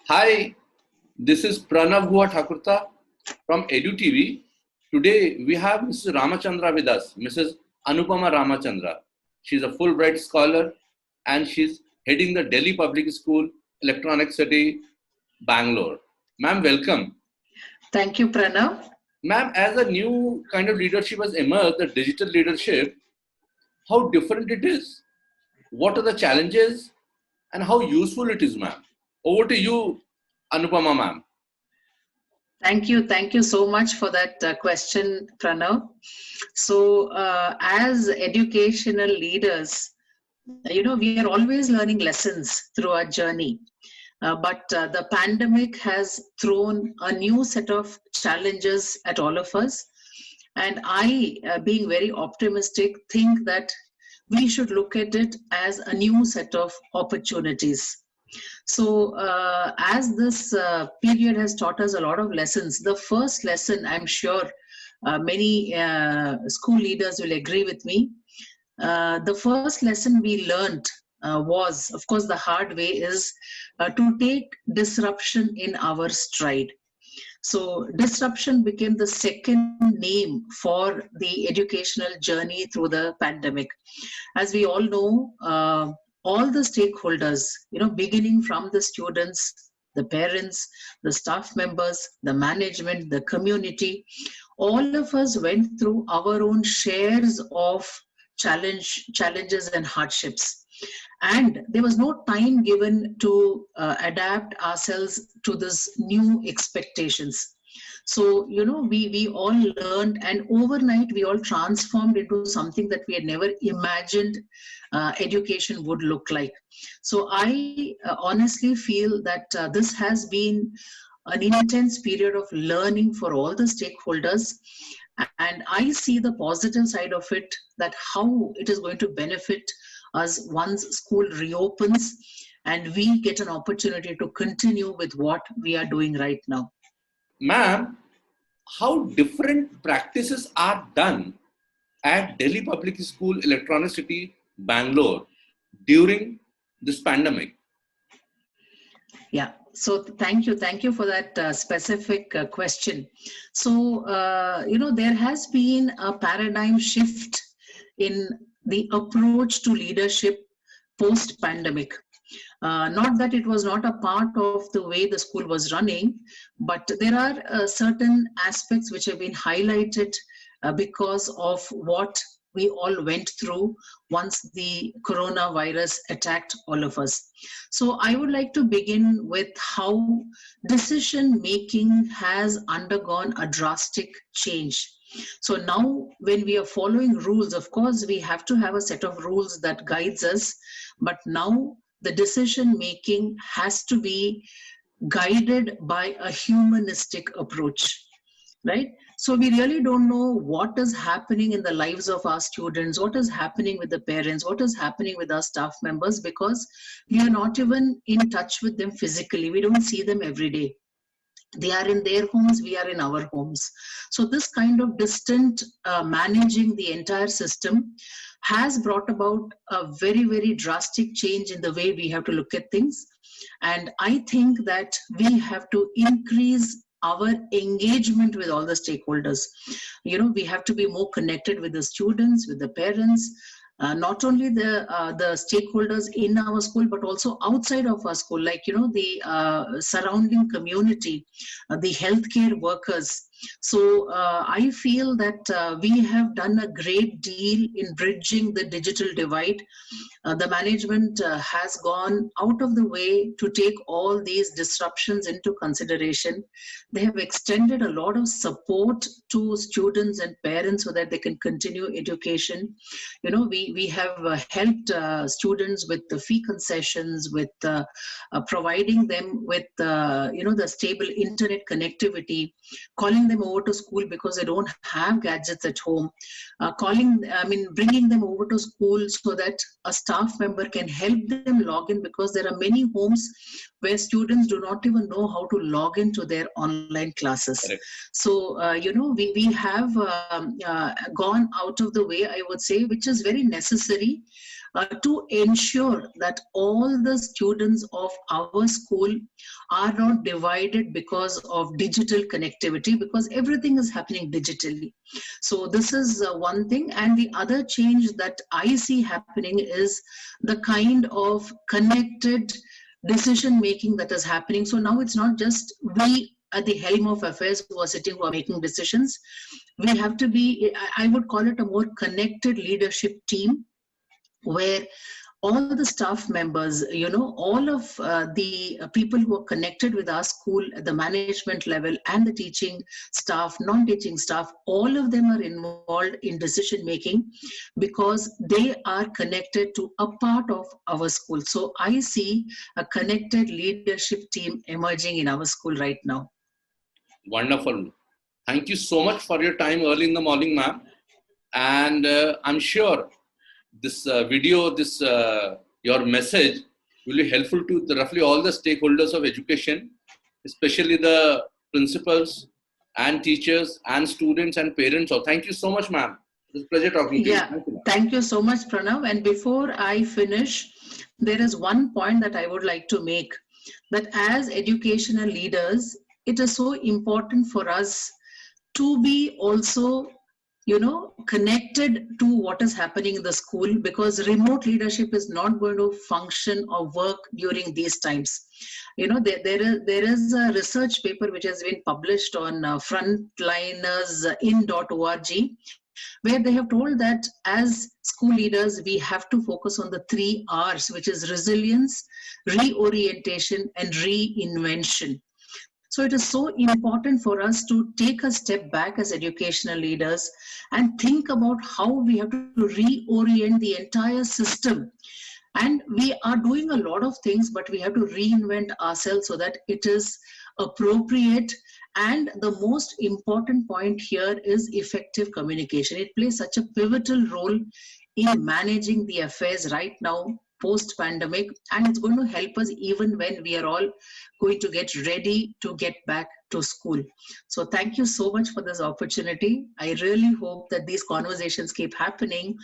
Hi, this is Pranav Gua Thakurta from EduTV. Today we have Mrs. Ramachandra with us, Mrs. Anupama Ramachandra. She's a Fulbright scholar and she's heading the Delhi Public School, Electronic City, Bangalore. Ma'am, welcome. Thank you, Pranav. Ma'am, as a new kind of leadership has emerged, the digital leadership, how different it is? What are the challenges and how useful it is, ma'am? Over to you, Anupama ma'am. Thank you. Thank you so much for that question, Pranav. So, as educational leaders, we are always learning lessons through our journey. But the pandemic has thrown a new set of challenges at all of us. And I, being very optimistic, think that we should look at it as a new set of opportunities. So, as this period has taught us a lot of lessons, the first lesson, I'm sure many school leaders will agree with me. The first lesson we learned was, of course, the hard way is to take disruption in our stride. So, disruption became the second name for the educational journey through the pandemic. As we all know, all the stakeholders, beginning from the students, the parents, the staff members, the management, the community, all of us went through our own shares of challenges and hardships. And there was no time given to adapt ourselves to this new expectations. So, we all learned, and overnight we all transformed into something that we had never imagined education would look like. So I honestly feel that this has been an intense period of learning for all the stakeholders. And I see the positive side of it, that how it is going to benefit us once school reopens and we get an opportunity to continue with what we are doing right now. Ma'am, how different practices are done at Delhi Public School, Electronic City, Bangalore during this pandemic? Yeah, so thank you for that specific question. So, there has been a paradigm shift in the approach to leadership post-pandemic. Not that it was not a part of the way the school was running, but there are certain aspects which have been highlighted because of what we all went through once the coronavirus attacked all of us. So I would like to begin with how decision making has undergone a drastic change. So now when we are following rules, of course, we have to have a set of rules that guides us, but now the decision making has to be guided by a humanistic approach, right? So we really don't know what is happening in the lives of our students, what is happening with the parents, what is happening with our staff members, because we are not even in touch with them physically. We don't see them every day. They are in their homes, we are in our homes. So this kind of distant managing the entire system has brought about a very, very drastic change in the way we have to look at things. And I think that we have to increase our engagement with all the stakeholders. We have to be more connected with the students, with the parents, not only the stakeholders in our school, but also outside of our school, like the surrounding community, the healthcare workers. So I feel that we have done a great deal in bridging the digital divide. The management has gone out of the way to take all these disruptions into consideration. They have extended a lot of support to students and parents so that they can continue education. We have helped students with the fee concessions, with providing them with the stable internet connectivity, calling them over to school because they don't have gadgets at home, bringing them over to school so that a staff member can help them log in, because there are many homes where students do not even know how to log into their online classes. Correct. So, we have gone out of the way, I would say, which is very necessary. to ensure that all the students of our school are not divided because of digital connectivity, because everything is happening digitally. So this is one thing. And the other change that I see happening is the kind of connected decision making that is happening. So now it's not just we at the helm of affairs who are sitting, who are making decisions. We have to be, I would call it a more connected leadership team, where all the staff members, all of the people who are connected with our school at the management level and the teaching staff, non-teaching staff, all of them are involved in decision making because they are connected to a part of our school. So I see a connected leadership team emerging in our school right now. Wonderful. Thank you so much for your time early in the morning, ma'am. And I'm sure this video, your message will be helpful to roughly all the stakeholders of education, especially the principals and teachers and students and parents. So thank you so much, ma'am. It's a pleasure talking to you. Thank you so much, Pranav. And before I finish, there is one point that I would like to make, that as educational leaders, it is so important for us to be also connected to what is happening in the school, because remote leadership is not going to function or work during these times. There is a research paper which has been published on frontlinersin.org, where they have told that as school leaders, we have to focus on the 3 R's, which is resilience, reorientation, and reinvention. So it is so important for us to take a step back as educational leaders and think about how we have to reorient the entire system. And we are doing a lot of things, but we have to reinvent ourselves so that it is appropriate. And the most important point here is effective communication. It plays such a pivotal role in managing the affairs right now, post-pandemic, and it's going to help us even when we are all going to get ready to get back to school. So thank you so much for this opportunity. I really hope that these conversations keep happening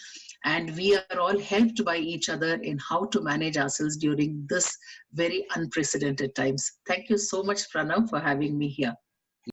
and we are all helped by each other in how to manage ourselves during this very unprecedented times. Thank you so much, Pranav, for having me here.